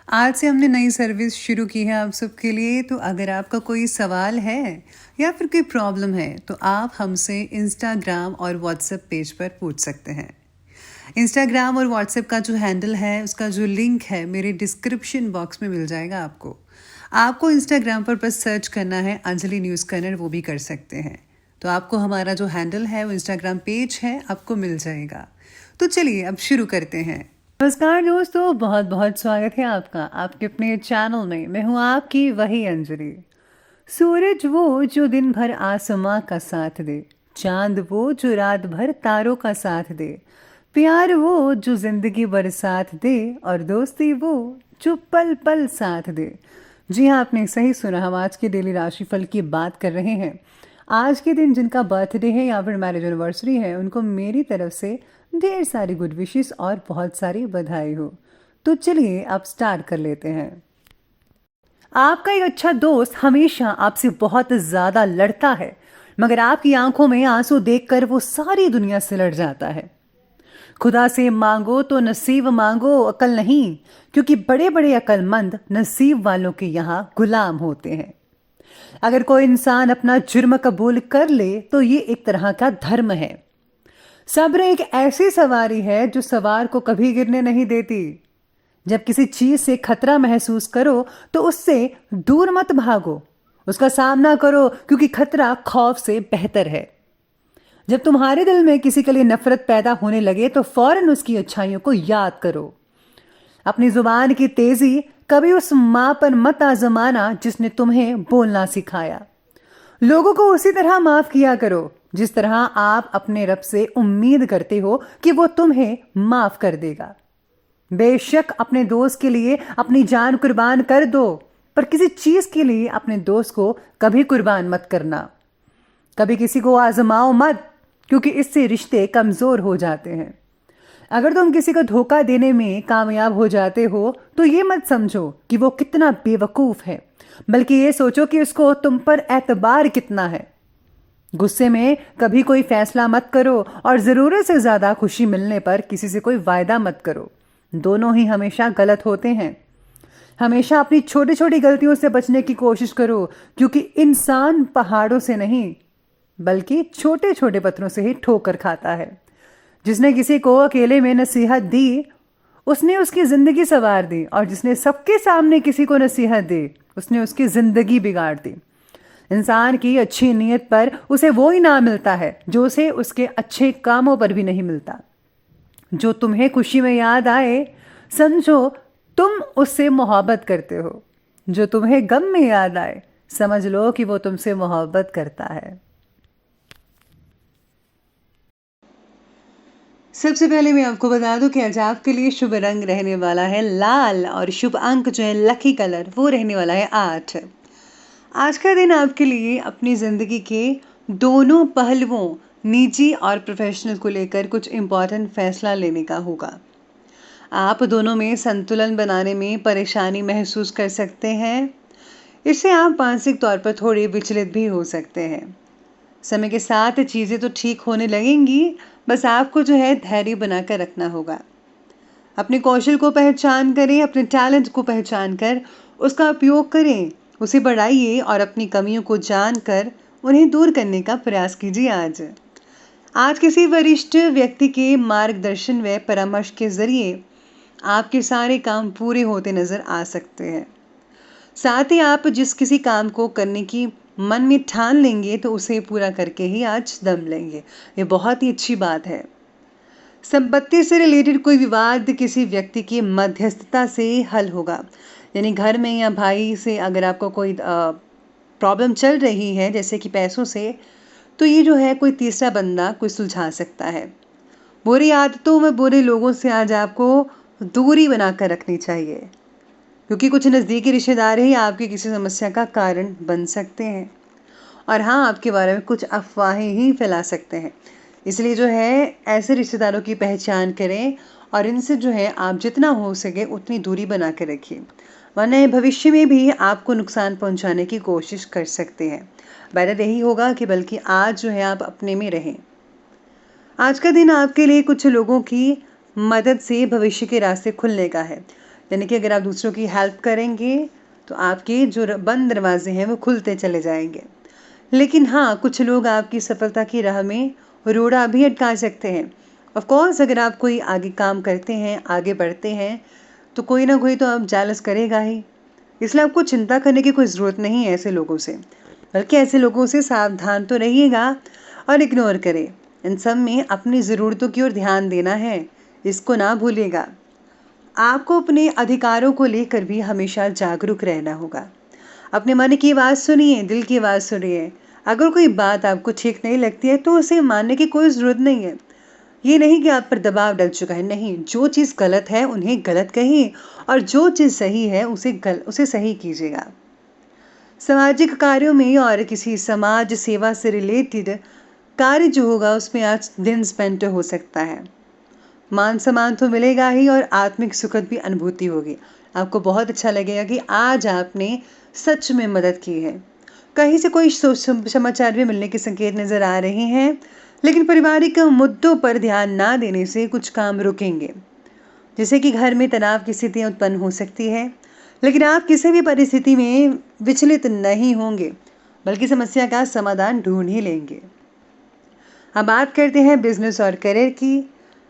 आज से हमने नई सर्विस शुरू की है आप सबके लिए। तो अगर आपका कोई सवाल है या फिर कोई प्रॉब्लम है तो आप हमसे इंस्टाग्राम और व्हाट्सएप पेज पर पूछ सकते हैं। इंस्टाग्राम और व्हाट्सएप का जो हैंडल है उसका जो लिंक है मेरे डिस्क्रिप्शन बॉक्स में मिल जाएगा आपको। आपको इंस्टाग्राम पर बस सर्च करना है अंजलि न्यूज़ कन्नड़, वो भी कर सकते हैं। तो आपको हमारा जो हैंडल है वो इंस्टाग्राम पेज है आपको मिल जाएगा। तो चलिए अब शुरू करते हैं। नमस्कार दोस्तों, बहुत बहुत स्वागत है आपका आपके अपने चैनल में। मैं हूँ आपकी वही अंजलि। सूरज वो जो दिन भर आसमां का साथ दे, चांद वो जो रात भर तारों का साथ दे, प्यार वो जो जिंदगी भर साथ दे, और दोस्ती वो जो पल पल साथ दे। जी हाँ, आपने सही सुना। हम आज के डेली राशिफल की बात कर रहे हैं। आज के दिन जिनका बर्थडे है या फिर मैरिज एनिवर्सरी है, उनको मेरी तरफ से ढेर सारी गुड विशेस और बहुत सारी बधाई हो। तो चलिए अब स्टार्ट कर लेते हैं। आपका एक अच्छा दोस्त हमेशा आपसे बहुत ज्यादा लड़ता है, मगर आपकी आंखों में आंसू देखकर वो सारी दुनिया से लड़ जाता है। खुदा से मांगो तो नसीब मांगो, अकल नहीं, क्योंकि बड़े बड़े अकलमंद नसीब वालों के यहाँ गुलाम होते हैं। अगर कोई इंसान अपना जुर्म कबूल कर ले तो ये एक तरह का धर्म है। सब्र एक ऐसी सवारी है जो सवार को कभी गिरने नहीं देती। जब किसी चीज से खतरा महसूस करो तो उससे दूर मत भागो, उसका सामना करो, क्योंकि खतरा खौफ से बेहतर है। जब तुम्हारे दिल में किसी के लिए नफरत पैदा होने लगे तो फौरन उसकी अच्छाइयों को याद करो। अपनी जुबान की तेजी कभी उस मां पर मत आजमाना जिसने तुम्हें बोलना सिखाया। लोगों को उसी तरह माफ किया करो जिस तरह आप अपने रब से उम्मीद करते हो कि वो तुम्हें माफ कर देगा। बेशक अपने दोस्त के लिए अपनी जान कुर्बान कर दो, पर किसी चीज के लिए अपने दोस्त को कभी कुर्बान मत करना। कभी किसी को आजमाओ मत, क्योंकि इससे रिश्ते कमजोर हो जाते हैं। अगर तुम किसी को धोखा देने में कामयाब हो जाते हो तो ये मत समझो कि वो कितना बेवकूफ है, बल्कि ये सोचो कि उसको तुम पर एतबार कितना है। गुस्से में कभी कोई फैसला मत करो, और जरूरत से ज्यादा खुशी मिलने पर किसी से कोई वायदा मत करो। दोनों ही हमेशा गलत होते हैं। हमेशा अपनी छोटी छोटी गलतियों से बचने की कोशिश करो, क्योंकि इंसान पहाड़ों से नहीं बल्कि छोटे छोटे पत्थरों से ही ठोकर खाता है। जिसने किसी को अकेले में नसीहत दी उसने उसकी जिंदगी संवार दी, और जिसने सबके सामने किसी को नसीहत दी उसने उसकी जिंदगी बिगाड़ दी। इंसान की अच्छी नीयत पर उसे वो इनाम मिलता है जो उसे उसके अच्छे कामों पर भी नहीं मिलता। जो तुम्हें खुशी में याद आए समझो तुम उससे मोहब्बत करते हो। जो तुम्हें गम में याद आए समझ लो कि वो तुमसे मोहब्बत करता है। सबसे पहले मैं आपको बता दूं कि आज आपके लिए शुभ रंग रहने वाला है लाल, और शुभ अंक जो है लकी कलर वो रहने वाला है 8। आज का दिन आपके लिए अपनी ज़िंदगी के दोनों पहलुओं, निजी और प्रोफेशनल को लेकर कुछ इम्पॉर्टेंट फैसला लेने का होगा। आप दोनों में संतुलन बनाने में परेशानी महसूस कर सकते हैं। इससे आप मानसिक तौर पर थोड़े विचलित भी हो सकते हैं। समय के साथ चीज़ें तो ठीक होने लगेंगी, बस आपको जो है धैर्य बनाकर रखना होगा। अपने कौशल को पहचान करें, अपने टैलेंट को पहचान कर उसका उपयोग करें, उसे बढ़ाइए और अपनी कमियों को जानकर उन्हें दूर करने का प्रयास कीजिए। आज किसी वरिष्ठ व्यक्ति के मार्गदर्शन व परामर्श के जरिए आपके सारे काम पूरे होते नजर आ सकते हैं। साथ ही आप जिस किसी काम को करने की मन में ठान लेंगे तो उसे पूरा करके ही आज दम लेंगे। ये बहुत ही अच्छी बात है। संपत्ति से रिलेटेड कोई विवाद किसी व्यक्ति की मध्यस्थता से हल होगा। यानी घर में या भाई से अगर आपको कोई प्रॉब्लम चल रही है जैसे कि पैसों से, तो ये जो है कोई तीसरा बंदा कोई सुलझा सकता है। बुरी आदतों में बुरे लोगों से आज आपको दूरी बनाकर रखनी चाहिए, क्योंकि कुछ नज़दीकी रिश्तेदार ही आपकी किसी समस्या का कारण बन सकते हैं, और हाँ, आपके बारे में कुछ अफवाहें ही फैला सकते हैं। इसलिए जो है ऐसे रिश्तेदारों की पहचान करें और इनसे जो है आप जितना हो सके उतनी दूरी बना कर रखिए, वरना भविष्य में भी आपको नुकसान पहुंचाने की कोशिश कर सकते हैं। बेहतर यही होगा कि बल्कि आज जो है आप अपने में रहें। आज का दिन आपके लिए कुछ लोगों की मदद से भविष्य के रास्ते खुलने का है। यानी कि अगर आप दूसरों की हेल्प करेंगे तो आपके जो बंद दरवाजे हैं वो खुलते चले जाएंगे। लेकिन हाँ, कुछ लोग आपकी सफलता की राह में रोड़ा भी अटका सकते हैं। ऑफ कोर्स अगर आप कोई आगे काम करते हैं, आगे बढ़ते हैं, तो कोई ना कोई तो आप जेलस करेगा ही। इसलिए आपको चिंता करने की कोई ज़रूरत नहीं है ऐसे लोगों से, बल्कि ऐसे लोगों से सावधान तो रहिएगा और इग्नोर करें। इन सब में अपनी ज़रूरतों की ओर ध्यान देना है, इसको ना भूलिएगा। आपको अपने अधिकारों को लेकर भी हमेशा जागरूक रहना होगा। अपने मन की आवाज़ सुनिए, दिल की आवाज़ सुनिए। अगर कोई बात आपको ठीक नहीं लगती है तो उसे मानने की कोई ज़रूरत नहीं है। ये नहीं कि आप पर दबाव डल चुका है, नहीं। जो चीज़ गलत है उन्हें गलत कहिए और जो चीज़ सही है उसे सही कीजिएगा। सामाजिक कार्यों में और किसी समाज सेवा से रिलेटेड कार्य जो होगा उसमें आज दिन स्पेंड हो सकता है। मान सम्मान तो मिलेगा ही और आत्मिक सुखद भी अनुभूति होगी। आपको बहुत अच्छा लगेगा कि आज आपने सच में मदद की है। कहीं से कोई समाचार भी मिलने के संकेत नजर आ रहे हैं, लेकिन पारिवारिक मुद्दों पर ध्यान ना देने से कुछ काम रुकेंगे, जैसे कि घर में तनाव की स्थितियां उत्पन्न हो सकती है। लेकिन आप किसी भी परिस्थिति में विचलित नहीं होंगे, बल्कि समस्या का समाधान ढूंढ ही लेंगे। अब बात करते हैं बिजनेस और करियर की।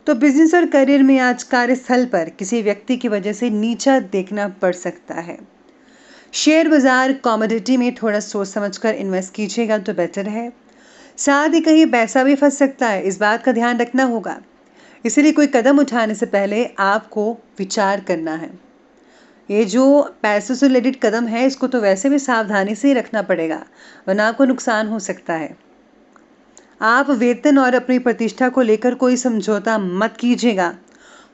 तो बिजनेस और करियर में आज कार्यस्थल पर किसी व्यक्ति की वजह से नीचा देखना पड़ सकता है। शेयर बाजार, कमोडिटी में थोड़ा सोच समझकर इन्वेस्ट कीजिएगा तो बेटर है। साथ ही कहीं पैसा भी फंस सकता है, इस बात का ध्यान रखना होगा। इसलिए कोई कदम उठाने से पहले आपको विचार करना है। ये जो पैसों से रिलेटेड कदम है, इसको तो वैसे भी सावधानी से ही रखना पड़ेगा, वरना आपको नुकसान हो सकता है। आप वेतन और अपनी प्रतिष्ठा को लेकर कोई समझौता मत कीजिएगा।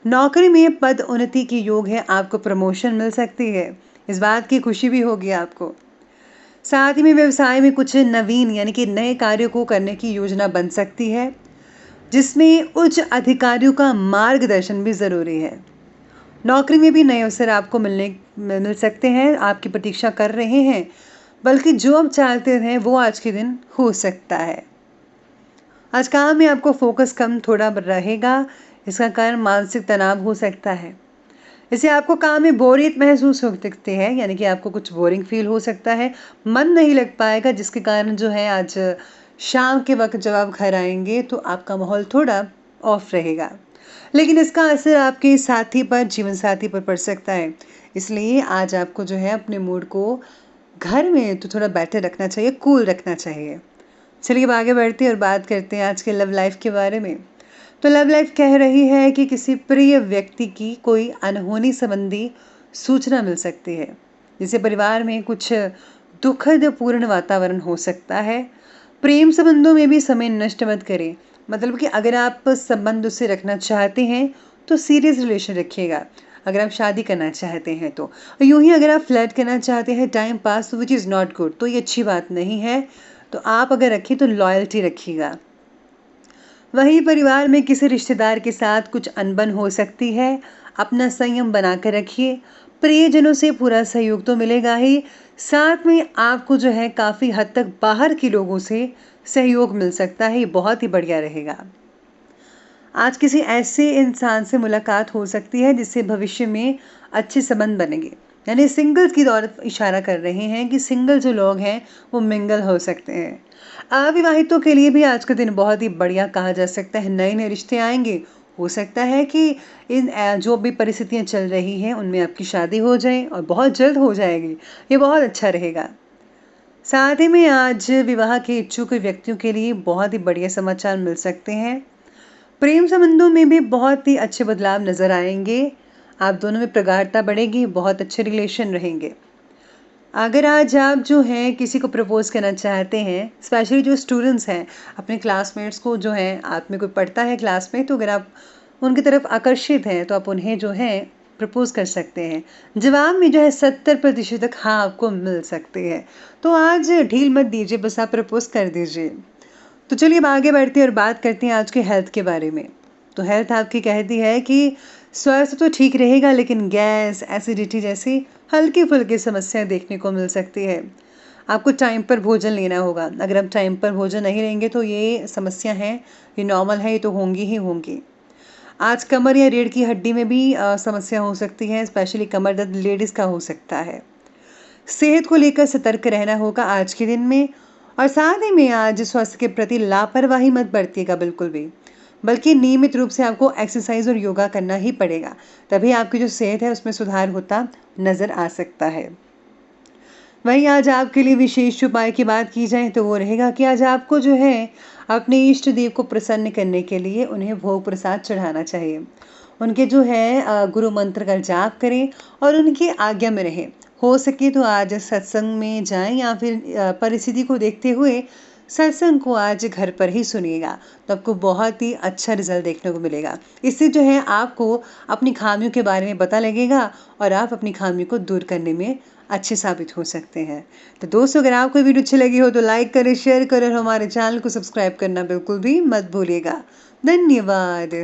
नौकरी में पद उन्नति की योग है, आपको प्रमोशन मिल सकती है, इस बात की खुशी भी होगी आपको। साथ ही में व्यवसाय में कुछ नवीन यानी कि नए कार्यों को करने की योजना बन सकती है, जिसमें उच्च अधिकारियों का मार्गदर्शन भी ज़रूरी है। नौकरी में भी नए अवसर आपको मिल सकते हैं, आपकी प्रतीक्षा कर रहे हैं, बल्कि जो आप चाहते हैं वो आज के दिन हो सकता है। आज काम में आपको फोकस कम थोड़ा रहेगा, इसका कारण मानसिक तनाव हो सकता है। इससे आपको काम में बोरियत महसूस हो सकती है, यानी कि आपको कुछ बोरिंग फील हो सकता है, मन नहीं लग पाएगा, जिसके कारण जो है आज शाम के वक्त जब आप घर आएंगे तो आपका माहौल थोड़ा ऑफ रहेगा। लेकिन इसका असर आपके साथी पर, जीवन साथी पर पड़ सकता है। इसलिए आज आपको जो है अपने मूड को घर में तो थोड़ा बेटर रखना चाहिए, कूल रखना चाहिए। चलिए अब आगे बढ़ते हैं और बात करते हैं आज के लव लाइफ के बारे में। तो लव लाइफ कह रही है कि किसी प्रिय व्यक्ति की कोई अनहोनी संबंधी सूचना मिल सकती है, जिससे परिवार में कुछ दुखद पूर्ण वातावरण हो सकता है। प्रेम संबंधों में भी समय नष्ट मत करें, मतलब कि अगर आप संबंध उससे रखना चाहते हैं तो सीरियस रिलेशन रखिएगा। अगर आप शादी करना चाहते हैं तो यूं ही अगर आप फ्लर्ट करना चाहते हैं, time pass, which is not good, तो ये अच्छी बात नहीं है। तो आप अगर रखें तो लॉयल्टी रखिएगा। वहीं परिवार में किसी रिश्तेदार के साथ कुछ अनबन हो सकती है, अपना संयम बनाकर रखिए। प्रियजनों से पूरा सहयोग तो मिलेगा ही, साथ में आपको जो है काफ़ी हद तक बाहर के लोगों से सहयोग मिल सकता है, ये बहुत ही बढ़िया रहेगा। आज किसी ऐसे इंसान से मुलाकात हो सकती है जिससे भविष्य में अच्छे संबंध बनेंगे, यानी सिंगल्स की तरफ इशारा कर रहे हैं कि सिंगल जो लोग हैं वो मिंगल हो सकते हैं। अविवाहितों के लिए भी आज का दिन बहुत ही बढ़िया कहा जा सकता है, नए नए रिश्ते आएंगे। हो सकता है कि इन जो भी परिस्थितियां चल रही हैं उनमें आपकी शादी हो जाए और बहुत जल्द हो जाएगी, ये बहुत अच्छा रहेगा। साथ ही में आज विवाह के इच्छुक व्यक्तियों के लिए बहुत ही बढ़िया समाचार मिल सकते हैं। प्रेम संबंधों में भी बहुत ही अच्छे बदलाव नजर आएंगे, आप दोनों में प्रगाढ़ता बढ़ेगी, बहुत अच्छे रिलेशन रहेंगे। अगर आज आप जो हैं किसी को प्रपोज करना चाहते हैं, स्पेशली जो स्टूडेंट्स हैं, अपने क्लासमेट्स को जो है, आप में कोई पढ़ता है क्लास में, तो अगर आप उनकी तरफ आकर्षित हैं तो आप उन्हें जो है प्रपोज कर सकते हैं। जवाब में जो है 70% तक हाँ आपको मिल सकते हैं। तो आज ढील मत दीजिए, बस आप प्रपोज कर दीजिए। तो चलिए अब आगे बढ़ते हैं और बात करते हैं आज के हेल्थ के बारे में। तो हेल्थ आपकी कहती है कि स्वास्थ्य तो ठीक रहेगा, लेकिन गैस, एसिडिटी जैसी हल्की फुल्की समस्याएं देखने को मिल सकती है। आपको टाइम पर भोजन लेना होगा, अगर आप टाइम पर भोजन नहीं लेंगे तो ये समस्या है, ये नॉर्मल है, ये तो होंगी ही होंगी। आज कमर या रीढ़ की हड्डी में भी समस्या हो सकती है, स्पेशली कमर दर्द लेडीज़ का हो सकता है। सेहत को लेकर सतर्क रहना होगा आज के दिन में, और साथ ही में आज स्वास्थ्य के प्रति लापरवाही मत बरतिएगा बिल्कुल भी, बल्कि नियमित रूप से आपको एक्सरसाइज और योगा करना ही पड़ेगा, तभी आपकी जो सेहत है उसमें सुधार होता नज़र आ सकता है। वहीं आज आपके लिए विशेष उपाय की बात की जाए तो वो रहेगा कि आज आपको जो है अपने इष्ट देव को प्रसन्न करने के लिए उन्हें भोग प्रसाद चढ़ाना चाहिए। उनके जो है गुरु मंत्र का जाप करें और उनकी आज्ञा में रहें। हो सके तो आज सत्संग में जाएं या फिर परिस्थिति को देखते हुए सत्संग को आज घर पर ही सुनिएगा, तो आपको बहुत ही अच्छा रिजल्ट देखने को मिलेगा। इससे जो है आपको अपनी खामियों के बारे में पता लगेगा और आप अपनी खामियों को दूर करने में अच्छे साबित हो सकते हैं। तो दोस्तों, अगर आपको वीडियो अच्छी लगी हो तो लाइक करें, शेयर करें और हमारे चैनल को सब्सक्राइब करना बिल्कुल भी मत भूलिएगा। धन्यवाद।